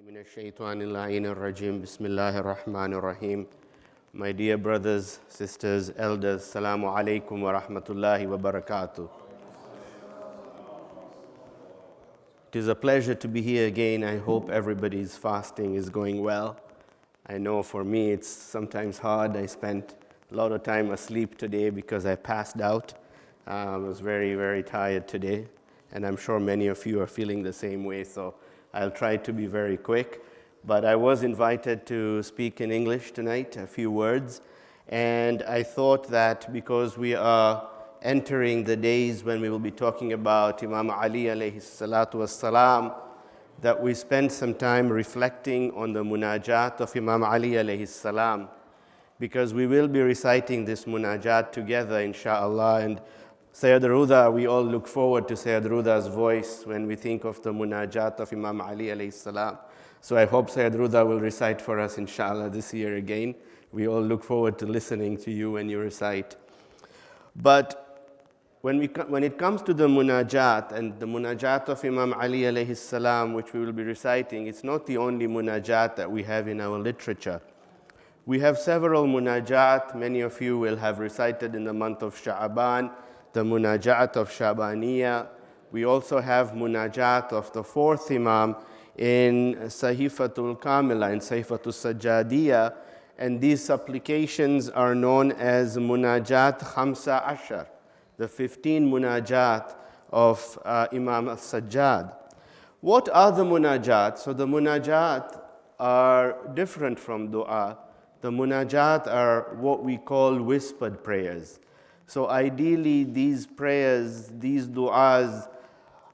من الشيطان اللعين الرجيم بسم الله الرحمن الرحيم. My dear brothers, sisters, elders, Assalamu alaikum wa rahmatullahi wa barakatuh. It is a pleasure to be here again. I hope everybody's fasting is going well. I know for me it's sometimes hard. I spent a lot of time asleep today because I passed out. I was very, very tired today. And I'm sure many of you are feeling the same way, so I'll try to be very quick. But I was invited to speak in English tonight, a few words. And I thought that because we are entering the days when we will be talking about Imam Ali alayhi salatu wassalam, that we spend some time reflecting on the Munajat of Imam Ali alayhi salam, because we will be reciting this Munajat together, inshallah. And Sayyid Ruda, we all look forward to Sayyid Ruda's voice when we think of the Munajat of Imam Ali alayhi salam. So I hope Sayyid Ruda will recite for us, inshallah, this year again. We all look forward to listening to you when you recite. But when it comes to the Munajat, and the Munajat of Imam Ali alayhi salam, which we will be reciting, it's not the only Munajat that we have in our literature. We have several Munajat. Many of you will have recited in the month of Sha'aban, the Munajat of Sha'baniya. We also have Munajat of the fourth Imam in Sahifatul Kamila, in Sahifatul Sajjadiyya, and these supplications are known as Munajat Khamsa Ashar, the 15 Munajat of Imam al-Sajjad. What are the Munajat? So the Munajat are different from dua. The Munajat are what we call whispered prayers. So ideally, these prayers, these du'as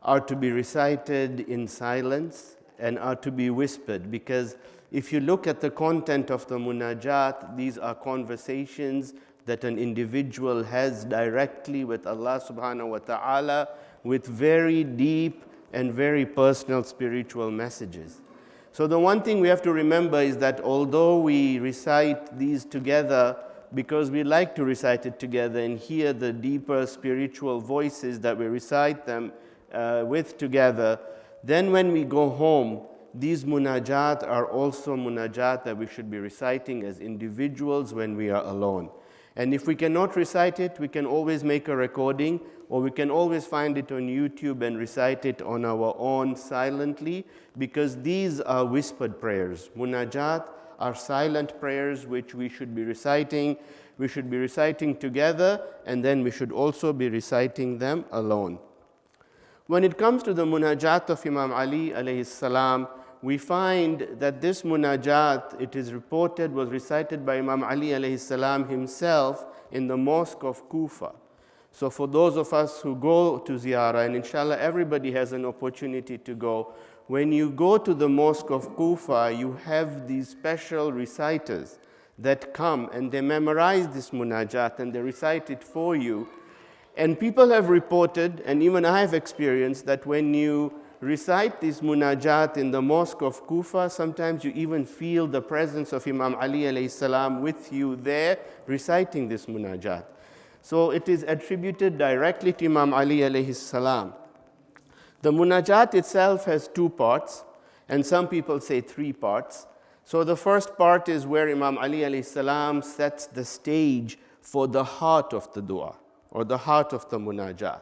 are to be recited in silence and are to be whispered, because if you look at the content of the Munajat, these are conversations that an individual has directly with Allah subhanahu wa ta'ala, with very deep and very personal spiritual messages. So the one thing we have to remember is that although we recite these together, because we like to recite it together and hear the deeper spiritual voices that we recite them with together, then when we go home, these munajat are also munajat that we should be reciting as individuals when we are alone. And if we cannot recite it, we can always make a recording, or we can always find it on YouTube and recite it on our own silently, because these are whispered prayers. Munajat are silent prayers which we should be reciting. We should be reciting together, and then we should also be reciting them alone. When it comes to the Munajat of Imam Ali alayhi salam, we find that this Munajat, it is reported, was recited by Imam Ali alayhi salam himself in the mosque of Kufa. So for those of us who go to ziyarah, and inshallah everybody has an opportunity to go, when you go to the mosque of Kufa, you have these special reciters that come and they memorize this Munajat and they recite it for you. And people have reported, and even I have experienced, that when you recite this Munajat in the mosque of Kufa, sometimes you even feel the presence of Imam Ali alayhi salam with you there reciting this Munajat. So it is attributed directly to Imam Ali alayhi salam. The Munajat itself has two parts, and some people say three parts. So the first part is where Imam Ali alayhi salam sets the stage for the heart of the dua, or the heart of the Munajat.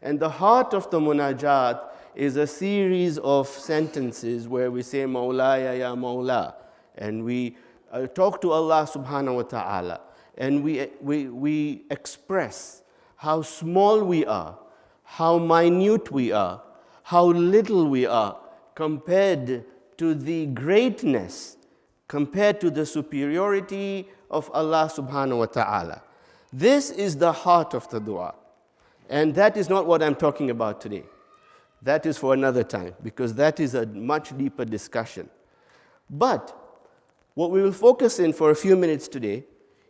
And the heart of the Munajat is a series of sentences where we say Mawlaya ya Mawla, and we talk to Allah subhanahu wa ta'ala, and we express how small we are, how minute we are, how little we are compared to the greatness, compared to the superiority of Allah subhanahu wa ta'ala. This is the heart of the dua. And that is not what I'm talking about today. That is for another time, because that is a much deeper discussion. But what we will focus in for a few minutes today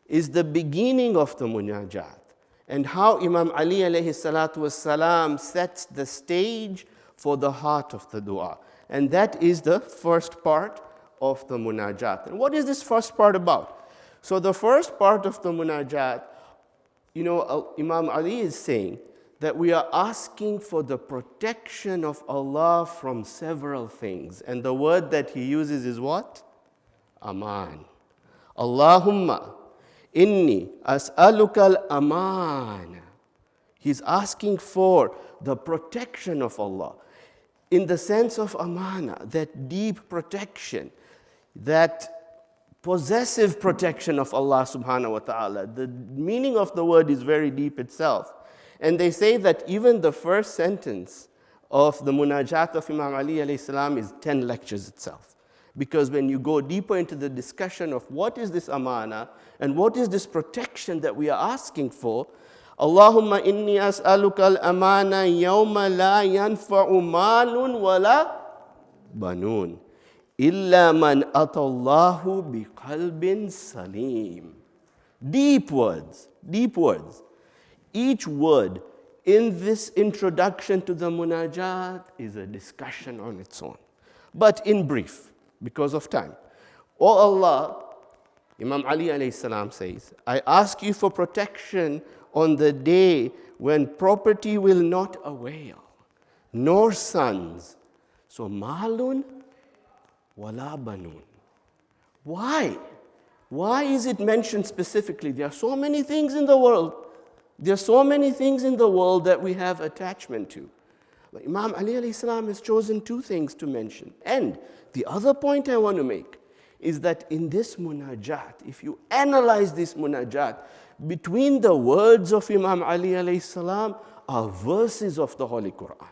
is the beginning of the Munajat, and how Imam Ali alayhi salatu wassalam sets the stage for the heart of the dua. And that is the first part of the Munajat. And what is this first part about? So the first part of the Munajat, Imam Ali is saying that we are asking for the protection of Allah from several things. And the word that he uses is what? Aman. Allahumma inni as'aluka al-aman. He's asking for the protection of Allah in the sense of amana, that deep protection, that possessive protection of Allah subhanahu wa ta'ala. The meaning of the word is very deep itself. And they say that even the first sentence of the Munajat of Imam Ali alayhi salam is 10 lectures itself. Because when you go deeper into the discussion of what is this amana and what is this protection that we are asking for, Allahumma inni as'aluka al-amana yawma la yanfa'u malun wa la banun illa man atallahu biqalbin salim. Deep words, deep words. Each word in this introduction to the Munajat is a discussion on its own. But in brief, because of time. O Allah, Imam Ali alayhi salam says, I ask you for protection on the day when property will not avail, nor sons. So, malun wala banun. Why? Why is it mentioned specifically? There are so many things in the world. There are so many things in the world that we have attachment to. But Imam Ali alayhi salam has chosen 2 things to mention. And the other point I want to make is that in this munajat, if you analyze this munajat, between the words of Imam Ali alayhi salam are verses of the Holy Quran.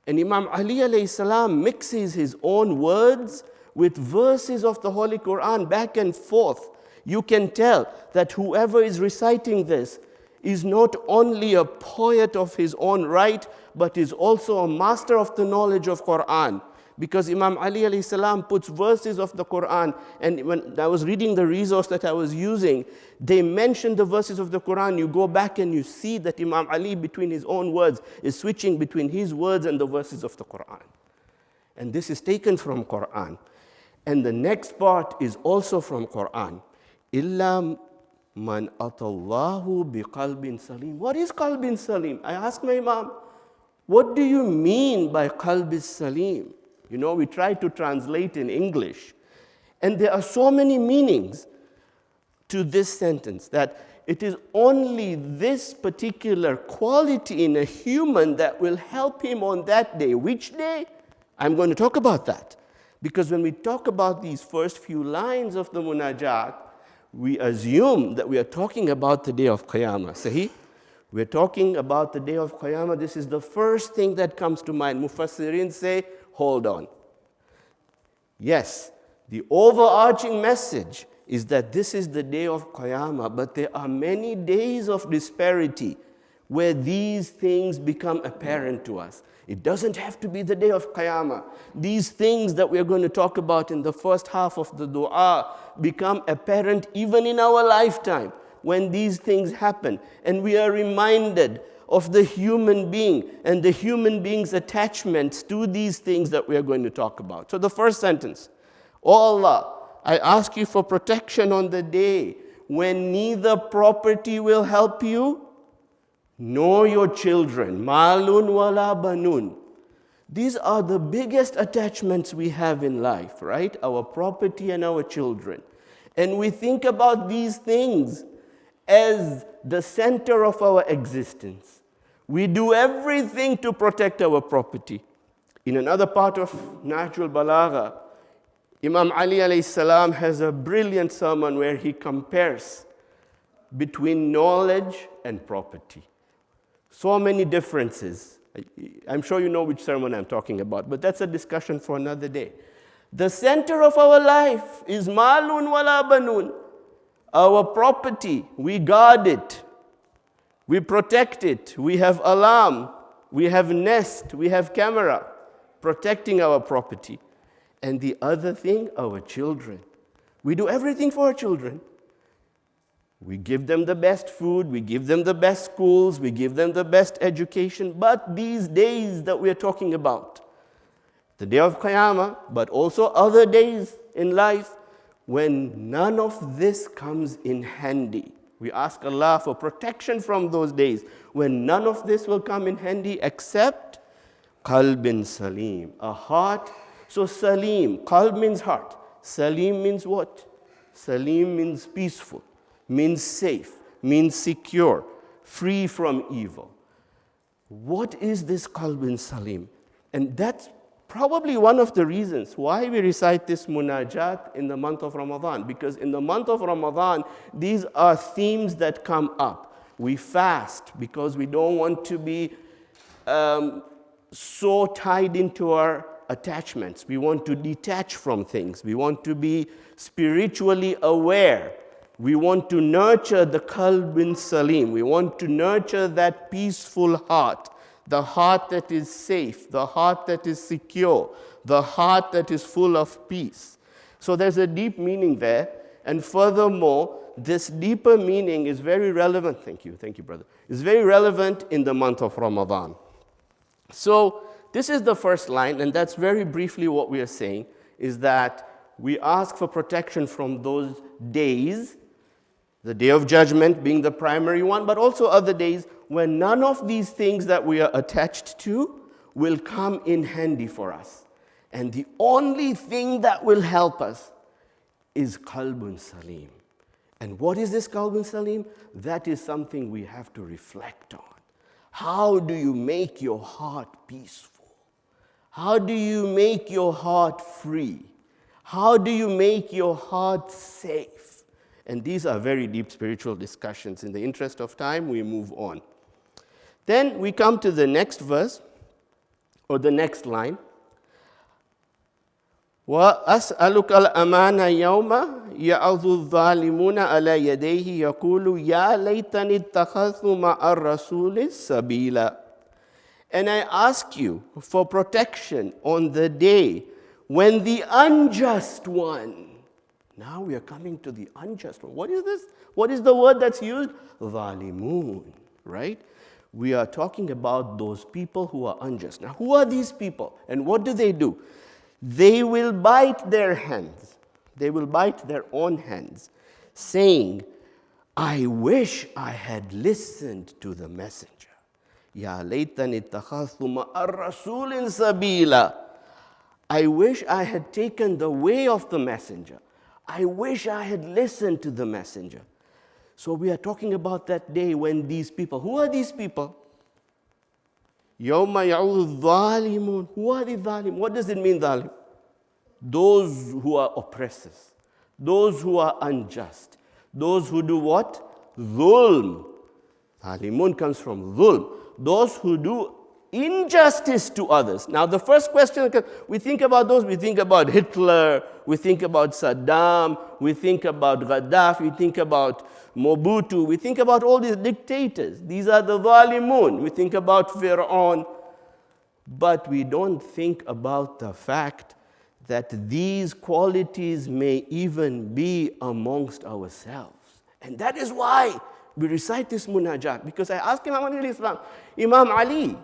And Imam Ali alayhi salam mixes his own words with verses of the Holy Quran back and forth. You can tell that whoever is reciting this is not only a poet of his own right, but is also a master of the knowledge of Quran. Because Imam Ali alayhi salam puts verses of the Quran, and when I was reading the resource that I was using, they mentioned the verses of the Quran. You go back and you see that Imam Ali, between his own words, is switching between his words and the verses of the Quran. And this is taken from Quran. And the next part is also from Quran. Illa man atallahu biqalbin salim. What is qalbin salim? I asked my Imam, what do you mean by qalbin salim? You know, we try to translate in English. And there are so many meanings to this sentence that it is only this particular quality in a human that will help him on that day. Which day? I'm going to talk about that. Because when we talk about these first few lines of the Munajat, we assume that we are talking about the day of Qiyamah. Sahi? We're talking about the day of Qiyamah. This is the first thing that comes to mind. Mufassirin say, hold on. Yes, the overarching message is that this is the day of Qiyamah, but there are many days of disparity where these things become apparent to us. It doesn't have to be the day of Qiyamah. These things that we're going to talk about in the first half of the dua become apparent even in our lifetime when these things happen. And we are reminded of the human being and the human being's attachments to these things that we are going to talk about. So the first sentence, O Allah, I ask you for protection on the day when neither property will help you nor your children. Malun wala banun. These are the biggest attachments we have in life, right? Our property and our children. And we think about these things as the center of our existence. We do everything to protect our property. In another part of Nahjul Balagha, Imam Ali alayhi salam has a brilliant sermon where he compares between knowledge and property. So many differences. I'm sure you know which sermon I'm talking about, but that's a discussion for another day. The center of our life is malun wala banun. Our property, we guard it. We protect it. We have alarm. We have nest. We have camera protecting our property. And the other thing, our children. We do everything for our children. We give them the best food, we give them the best schools, we give them the best education. But these days that we are talking about, the day of Qiyamah, but also other days in life, when none of this comes in handy, We ask Allah for protection from those days when none of this will come in handy except qalbin salim, a heart. So salim, qalb means heart. Salim means what? Salim means peaceful, means safe, means secure, free from evil. What is this qalbin salim? And that's probably one of the reasons why we recite this munajat in the month of Ramadan. Because in the month of Ramadan, these are themes that come up. We fast because we don't want to be so tied into our attachments. We want to detach from things. We want to be spiritually aware. We want to nurture the qalbin salim. We want to nurture that peaceful heart, the heart that is safe, the heart that is secure, the heart that is full of peace. So there's a deep meaning there. And furthermore, this deeper meaning is very relevant. Thank you, brother. It's very relevant in the month of Ramadan. So this is the first line, and that's very briefly what we are saying, is that we ask for protection from those days, the day of judgment being the primary one, but also other days when none of these things that we are attached to will come in handy for us. And the only thing that will help us is qalbun salim. And what is this qalbun salim? That is something we have to reflect on. How do you make your heart peaceful? How do you make your heart free? How do you make your heart safe? And these are very deep spiritual discussions. In the interest of time, we move on. Then we come to the next verse, or the next line. وَأَسْأَلُكَ الْأَمَانَ يَوْمَ يَعَظُ الظَّالِمُونَ عَلَى يَدَيْهِ يَقُولُ يَا لَيْتَنِي اتَّخَذْتُ مَعَ الرَّسُولِ سَبِيلًا. And I ask you for protection on the day when the unjust one. Now we are coming to the unjust one. What is this? What is the word that's used? ظَالِمُونَ, right? We are talking about those people who are unjust. Now, who are these people? And what do? They will bite their hands. They will bite their own hands, saying, I wish I had listened to the messenger. Ya laytani ittakhadhtu ma'a rasulin sabila. I wish I had taken the way of the messenger. I wish I had listened to the messenger. So we are talking about that day when these people, who are these people? Yawma ya'udhu dhalimun. Who are the dhalim? What does it mean, dhalim? Those who are oppressors. Those who are unjust. Those who do what? Dhulm. Dhalimun comes from dhulm. Those who do injustice to others. Now the first question, we think about those, we think about Hitler, we think about Saddam, we think about Gaddafi, we think about Mobutu, we think about all these dictators. These are the Zalimun. We think about Fir'aun. But we don't think about the fact that these qualities may even be amongst ourselves. And that is why we recite this munajat. Because I asked Imam al-Islam, Imam Ali,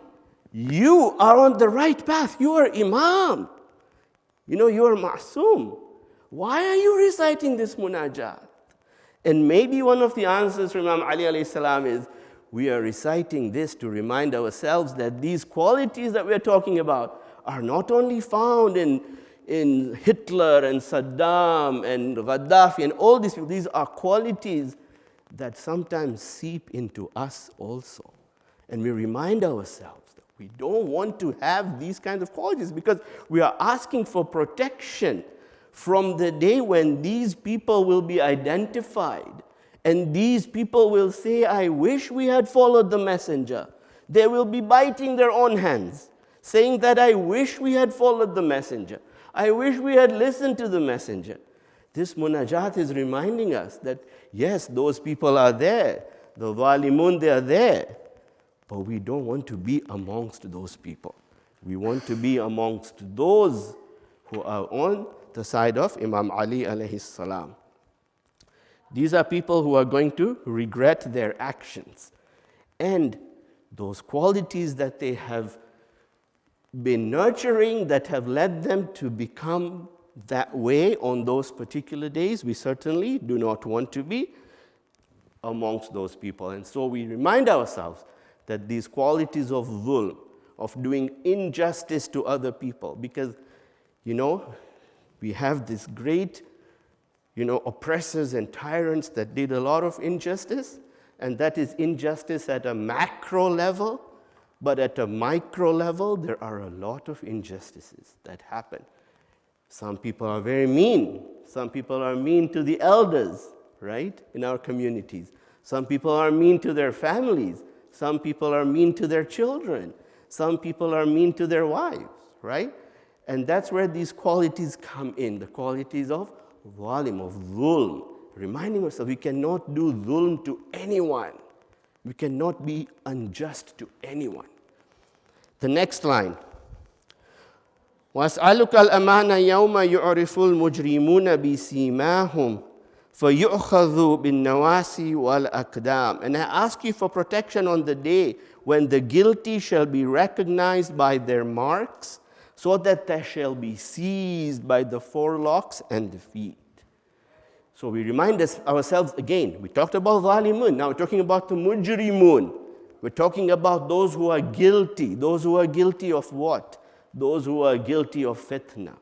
you are on the right path. You are Imam. You are Ma'soom. Why are you reciting this munajat? And maybe one of the answers from Imam Ali alayhi salam is, we are reciting this to remind ourselves that these qualities that we are talking about are not only found in Hitler and Saddam and Gaddafi and all these people. These are qualities that sometimes seep into us also. And we remind ourselves that we don't want to have these kinds of qualities because we are asking for protection from the day when these people will be identified. And these people will say, I wish we had followed the messenger. They will be biting their own hands, saying that I wish we had followed the messenger. I wish we had listened to the messenger. This munajat is reminding us that, yes, those people are there. The Zalimun, they are there. But we don't want to be amongst those people. We want to be amongst those who are on the side of Imam Ali alayhi salam. These are people who are going to regret their actions. And those qualities that they have been nurturing, that have led them to become that way on those particular days, we certainly do not want to be amongst those people. And so we remind ourselves that these qualities of dhulm, of doing injustice to other people, because, we have this great, oppressors and tyrants that did a lot of injustice, and that is injustice at a macro level, but at a micro level, there are a lot of injustices that happen. Some people are very mean. Some people are mean to the elders, right, in our communities. Some people are mean to their families. Some people are mean to their children. Some people are mean to their wives, right? And that's where these qualities come in, the qualities of zalim, of dhulm. Reminding ourselves, we cannot do dhulm to anyone. We cannot be unjust to anyone. The next line. وَأَسْأَلُكَ الْأَمَانَ يَوْمَ يُعْرِفُ الْمُجْرِمُونَ بِسِيمَاهُمْ فَيُؤْخَذُوا بِالنَّوَاسِي وَالْأَقْدَامِ. And I ask you for protection on the day when the guilty shall be recognized by their marks, so that they shall be seized by the forelocks and the feet. So we remind ourselves again, we talked about zalimun, now we're talking about the mujrimun. We're talking about those who are guilty. Those who are guilty of what? Those who are guilty of fitna.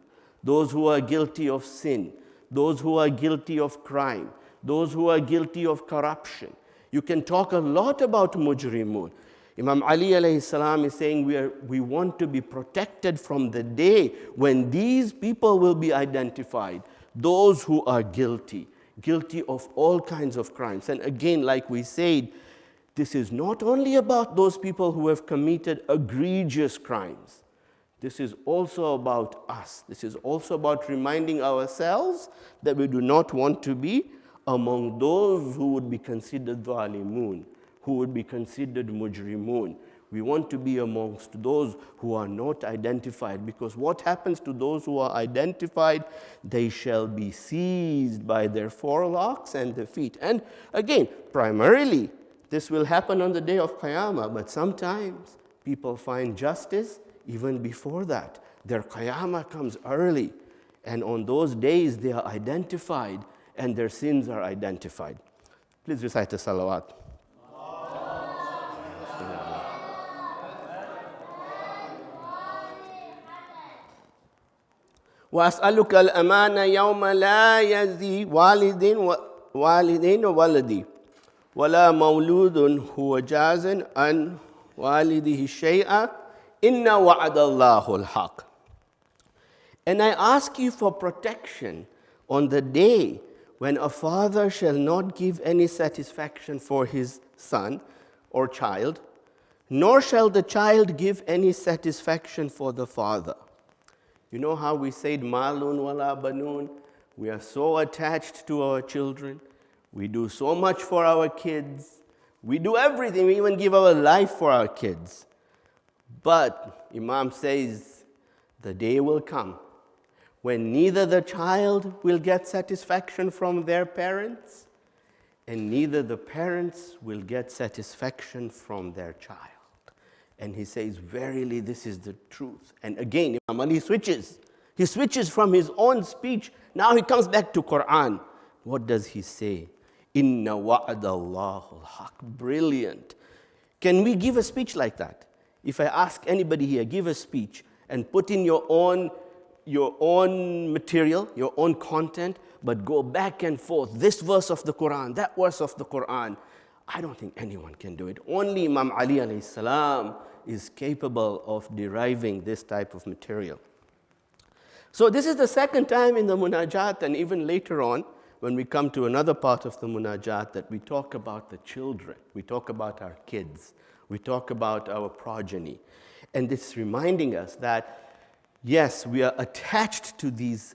Those who are guilty of sin. Those who are guilty of crime. Those who are guilty of corruption. You can talk a lot about mujrimun. Imam Ali alayhi salam is saying we want to be protected from the day when these people will be identified. Those who are guilty of all kinds of crimes. And again, like we said, this is not only about those people who have committed egregious crimes. This is also about us. This is also about reminding ourselves that we do not want to be among those who would be considered zalimun, who would be considered mujrimun. We want to be amongst those who are not identified, because what happens to those who are identified? They shall be seized by their forelocks and their feet. And again, primarily, this will happen on the day of Qiyamah, but sometimes people find justice even before that. Their Qiyamah comes early, and on those days they are identified and their sins are identified. Please recite the salawat. وَأَسْأَلُكَ الْأَمَانَ يَوْمَ لَا يَزِي وَالِدٍ وَوَلَدِي وَلَا مَوْلُودٌ هُوَ جَازٍ عَنْ وَالِدِهِ شَيْئًا إِنَّ وَعْدَ اللَّهُ الْحَقِّ. And I ask you for protection on the day when a father shall not give any satisfaction for his son or child, nor shall the child give any satisfaction for the father. You know how we said, malun wala banun? We are so attached to our children. We do so much for our kids. We do everything. We even give our life for our kids. But Imam says, the day will come when neither the child will get satisfaction from their parents, and neither the parents will get satisfaction from their child. And he says, verily, this is the truth. And again, Imam Ali switches. He switches from his own speech. Now he comes back to Quran. What does he say? Inna wa'adallahu al-haq. Brilliant. Can we give a speech like that? If I ask anybody here, give a speech and put in your own material, your own content, but go back and forth. This verse of the Quran, that verse of the Quran. I don't think anyone can do it. Only Imam Ali alayhi salam is capable of deriving this type of material. So this is the second time in the Munajat, and even later on, when we come to another part of the Munajat, that we talk about the children. We talk about our kids. We talk about our progeny. And it's reminding us that, yes, we are attached to these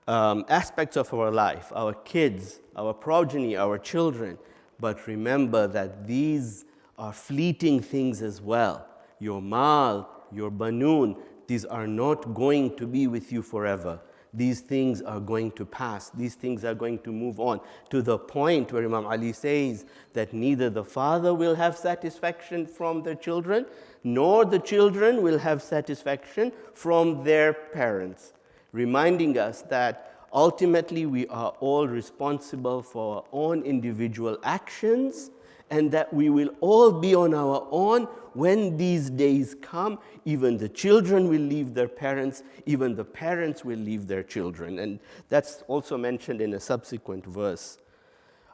aspects of our life, our kids, our progeny, our children. But remember that these are fleeting things as well. Your mal, your banun, these are not going to be with you forever. These things are going to pass. These things are going to move on, to the point where Imam Ali says that neither the father will have satisfaction from the children, nor the children will have satisfaction from their parents, reminding us that Ultimately, we are all responsible for our own individual actions, and that we will all be on our own when these days come. Even the children will leave their parents, even the parents will leave their children. And that's also mentioned in a subsequent verse.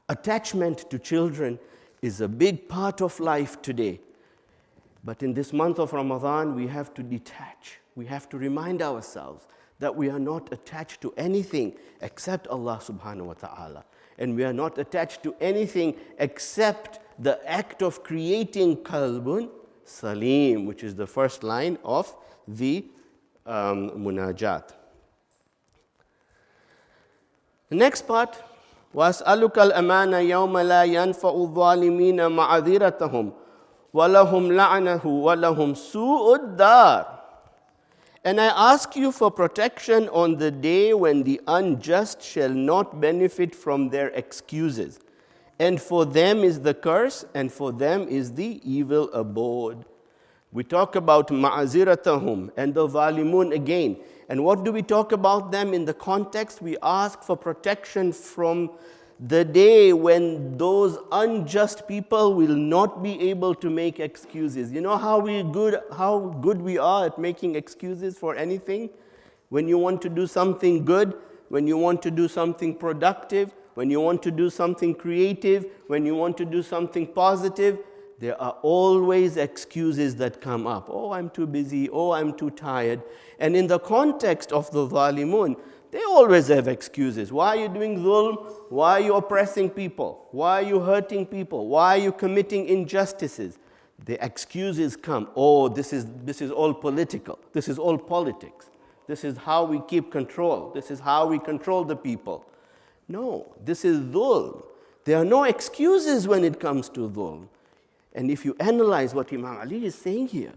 Attachment to children is a big part of life today. But in this month of Ramadan, we have to detach. We have to remind ourselves that we are not attached to anything except Allah subhanahu wa ta'ala. And we are not attached to anything except the act of creating qalbun salim, which is the first line of the Munajat. The next part, وَأَسْأَلُكَ الْأَمَانَ يَوْمَ لَا يَنْفَعُ الظَّالِمِينَ مَعَذِرَتَهُمْ وَلَهُمْ لَعْنَهُ وَلَهُمْ سُوءُ الدَّارِ. And I ask you for protection on the day when the unjust shall not benefit from their excuses. And for them is the curse, and for them is the evil abode. We talk about ma'aziratahum and the zalimun again. And what do we talk about them in the context? We ask for protection from the day when those unjust people will not be able to make excuses. You know how good we are at making excuses for anything? When you want to do something good, when you want to do something productive, when you want to do something creative, when you want to do something positive, there are always excuses that come up. Oh, I'm too busy. Oh, I'm too tired. And in the context of the zalimun, they always have excuses. Why are you doing dhulm? Why are you oppressing people? Why are you hurting people? Why are you committing injustices? The excuses come. Oh, this is all political. This is all politics. This is how we keep control. This is how we control the people. No, this is dhulm. There are no excuses when it comes to dhulm. And if you analyze what Imam Ali is saying here,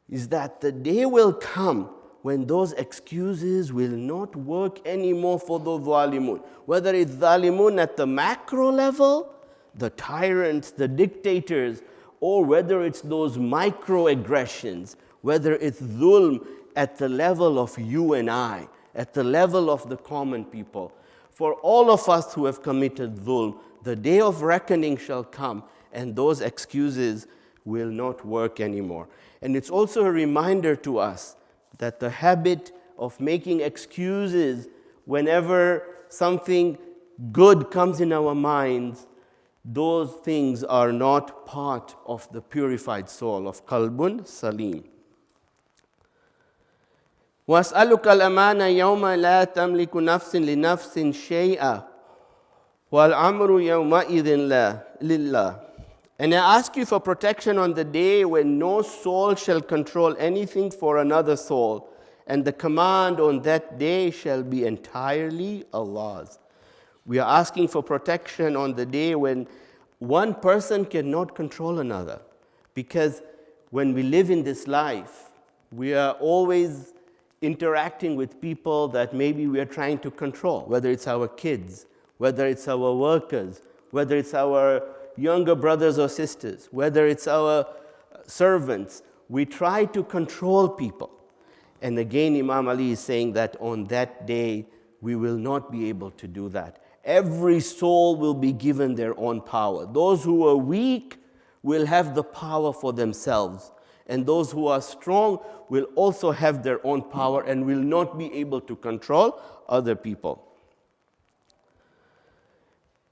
is that the day will come when those excuses will not work anymore for the zalimun. Whether it's zalimun at the macro level, the tyrants, the dictators, or whether it's those microaggressions, whether it's dhulm at the level of you and I, at the level of the common people. For all of us who have committed dhulm, the day of reckoning shall come, and those excuses will not work anymore. And it's also a reminder to us that the habit of making excuses whenever something good comes in our minds, those things are not part of the purified soul of qalbun salim. وَأَسْأَلُكَ الْأَمَانَ يَوْمَ لَا تَمْلِكُ نَفْسٍ لِنَفْسٍ شَيْئًا وَالْأَمْرُ يَوْمَئِذٍ لِلَّهِ. And I ask you for protection on the day when no soul shall control anything for another soul, and the command on that day shall be entirely Allah's. We are asking for protection on the day when one person cannot control another. Because when we live in this life, we are always interacting with people that maybe we are trying to control, whether it's our kids, whether it's our workers, whether it's our younger brothers or sisters, whether it's our servants. We try to control people. And again, Imam Ali is saying that on that day, we will not be able to do that. Every soul will be given their own power. Those who are weak will have the power for themselves. And those who are strong will also have their own power and will not be able to control other people.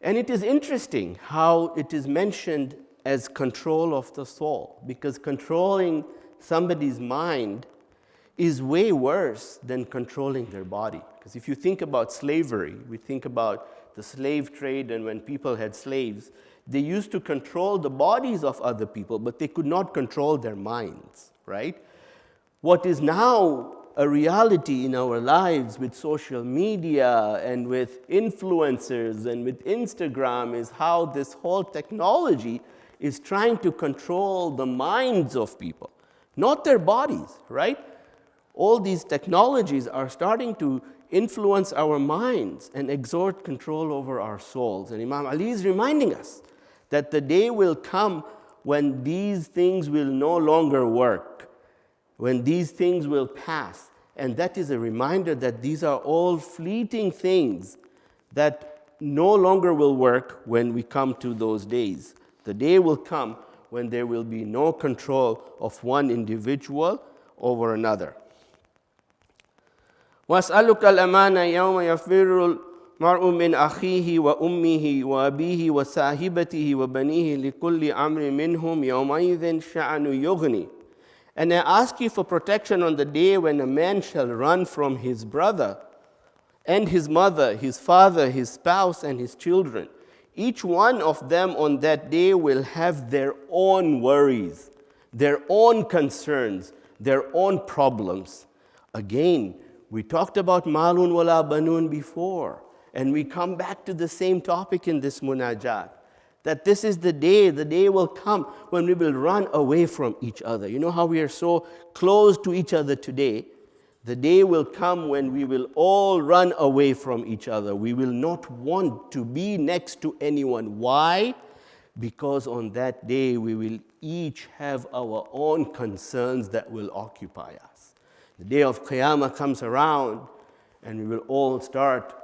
And it is interesting how it is mentioned as control of the soul, because controlling somebody's mind is way worse than controlling their body. Because if you think about slavery, we think about the slave trade, and when people had slaves, they used to control the bodies of other people, but they could not control their minds, right? What is now a reality in our lives with social media and with influencers and with Instagram is how this whole technology is trying to control the minds of people, not their bodies, right? All these technologies are starting to influence our minds and exert control over our souls. And Imam Ali is reminding us that the day will come when these things will no longer work, when these things will pass, And that is a reminder that these are all fleeting things that no longer will work when we come to those days. The day will come when there will be no control of one individual over another. وَأَسْأَلُكَ الْأَمَانَ يَوْمَ يَفِرُّ الْمَرْءُ مِنْ أَخِيهِ وَأُمِّهِ وَأَبِيهِ وَصَاحِبَتِهِ وَبَنِيهِ لِكُلِّ أَمْرٍ مِّنْهُمْ يَوْمَئِذٍ شَأْنُ يُغْنِي. And I ask you for protection on the day when a man shall run from his brother and his mother, his father, his spouse, and his children. Each one of them on that day will have their own worries, their own concerns, their own problems. Again, we talked about malun wala banun before, and we come back to the same topic in this munajat, that this is the day will come when we will run away from each other. You know how we are so close to each other today? The day will come when we will all run away from each other. We will not want to be next to anyone. Why? Because on that day we will each have our own concerns that will occupy us. The day of Qiyamah comes around and we will all start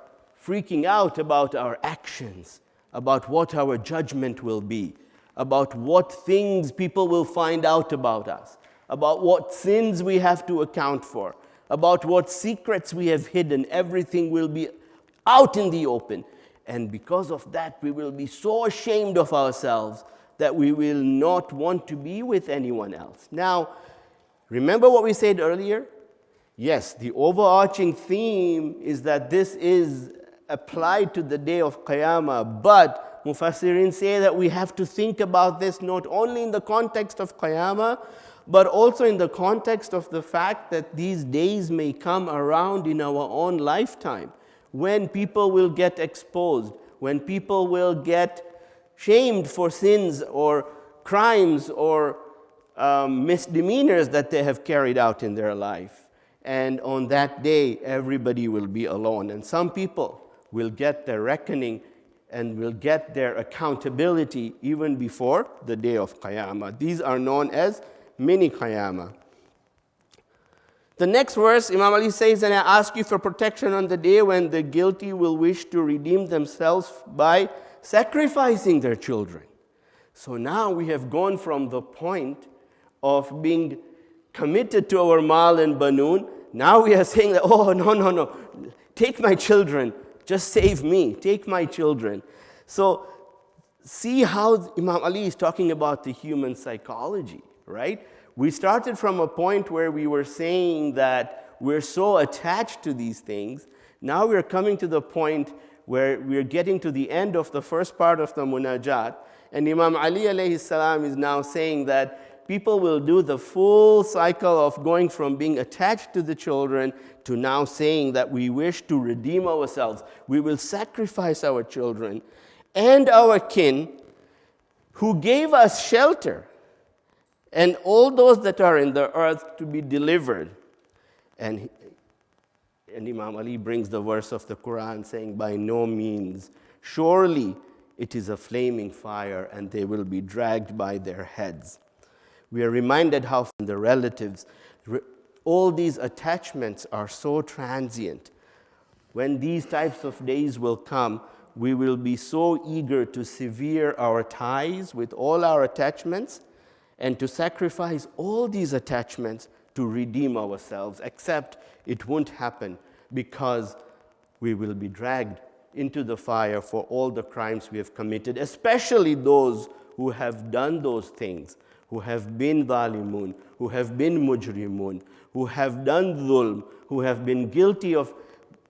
freaking out about our actions, about what our judgment will be, about what things people will find out about us, about what sins we have to account for, about what secrets we have hidden. Everything will be out in the open. And because of that, we will be so ashamed of ourselves that we will not want to be with anyone else. Now, remember what we said earlier? Yes, the overarching theme is that this is applied to the day of Qiyamah, but Mufassirin say that we have to think about this not only in the context of Qiyamah, but also in the context of the fact that these days may come around in our own lifetime, when people will get exposed, when people will get shamed for sins or crimes or misdemeanors that they have carried out in their life. And on that day, everybody will be alone. And some people will get their reckoning and will get their accountability even before the day of Qiyamah. These are known as mini Qiyamah. The next verse, Imam Ali says, and I ask you for protection on the day when the guilty will wish to redeem themselves by sacrificing their children. So now we have gone from the point of being committed to our mal and banun. Now we are saying that, oh, no, take my children, just save me, take my children. So see how Imam Ali is talking about the human psychology, right? We started from a point where we were saying that we're so attached to these things. Now we're coming to the point where we're getting to the end of the first part of the Munajat, and Imam Ali alayhi salam is now saying that people will do the full cycle of going from being attached to the children to now saying that we wish to redeem ourselves. We will sacrifice our children and our kin who gave us shelter and all those that are in the earth to be delivered. And Imam Ali brings the verse of the Quran saying, by no means, surely it is a flaming fire and they will be dragged by their heads. We are reminded how the relatives, all these attachments are so transient. When these types of days will come, we will be so eager to sever our ties with all our attachments and to sacrifice all these attachments to redeem ourselves, except it won't happen because we will be dragged into the fire for all the crimes we have committed, especially those who have done those things, who have been dhalimun, who have been mujrimun, who have done dhulm, who have been guilty of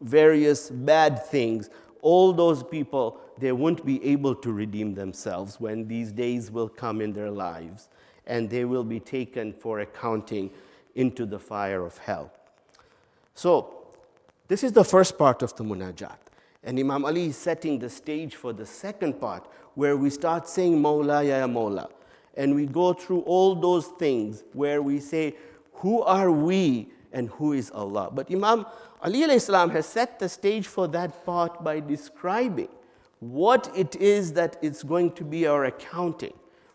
various bad things. All those people, they won't be able to redeem themselves when these days will come in their lives, and they will be taken for accounting into the fire of hell. So, this is the first part of the Munajat. And Imam Ali is setting the stage for the second part, where we start saying, Mawla ya Mawla. And we go through all those things where we say, who are we and who is Allah? But Imam Ali alayhi salam has set the stage for that part by describing what it is that it's going to be our accounting.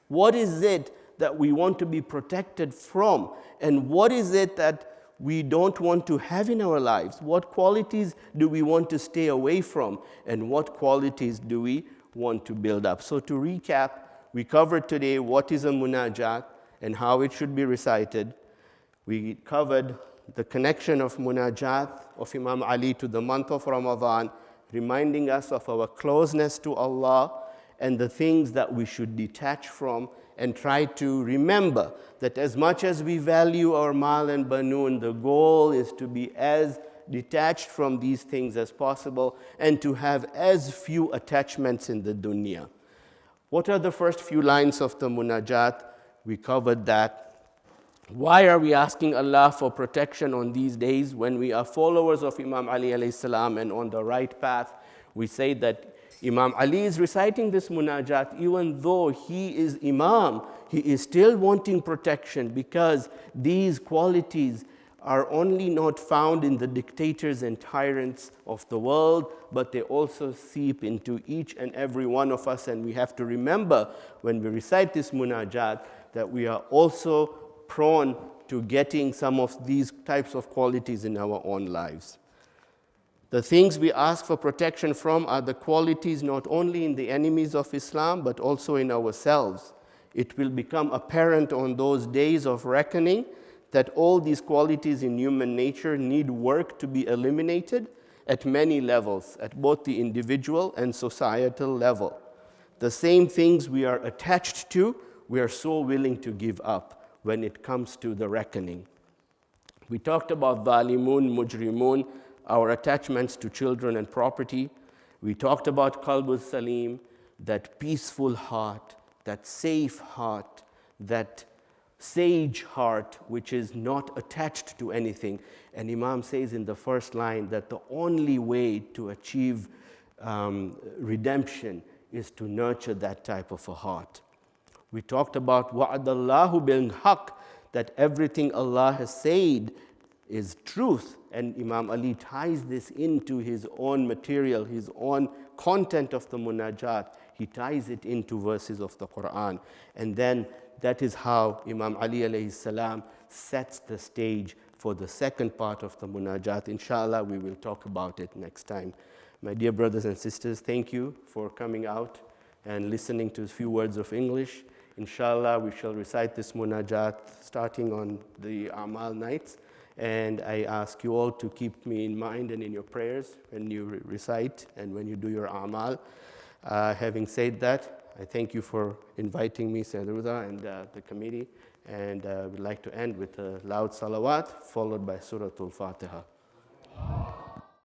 What is it that we want to be protected from? And what is it that we don't want to have in our lives? What qualities do we want to stay away from? And what qualities do we want to build up? So to recap, we covered today what is a munajat and how it should be recited. We covered the connection of munajat of Imam Ali to the month of Ramadan, reminding us of our closeness to Allah and the things that we should detach from, and try to remember that as much as we value our mal and banoon, the goal is to be as detached from these things as possible and to have as few attachments in the dunya. What are the first few lines of the munajat? We covered that. Why are we asking Allah for protection on these days when we are followers of Imam Ali alayhi salam and on the right path? We say that Imam Ali is reciting this munajat, even though he is Imam, he is still wanting protection, because these qualities are only not found in the dictators and tyrants of the world, but they also seep into each and every one of us. And we have to remember when we recite this munajat that we are also prone to getting some of these types of qualities in our own lives. The things we ask for protection from are the qualities not only in the enemies of Islam, but also in ourselves. It will become apparent on those days of reckoning that all these qualities in human nature need work to be eliminated at many levels, at both the individual and societal level. The same things we are attached to, we are so willing to give up when it comes to the reckoning. We talked about dhalimun, mujrimun, our attachments to children and property. We talked about qalbul salim, that peaceful heart, that safe heart, that sage heart which is not attached to anything. And Imam says in the first line that the only way to achieve redemption is to nurture that type of a heart. We talked about wa'adallahu bil haqq, that everything Allah has said is truth. And Imam Ali ties this into his own material, his own content of the munajat. He ties it into verses of the Quran. And then that is how Imam Ali alayhi salam sets the stage for the second part of the munajat. Inshallah, we will talk about it next time. My dear brothers and sisters, thank you for coming out and listening to a few words of English. Inshallah, we shall recite this munajat starting on the Amal nights. And I ask you all to keep me in mind and in your prayers when you recite and when you do your Amal. Having said that, I thank you for inviting me, Sayyid Ruda, and the committee. And we'd like to end with a loud salawat, followed by Suratul Fatiha.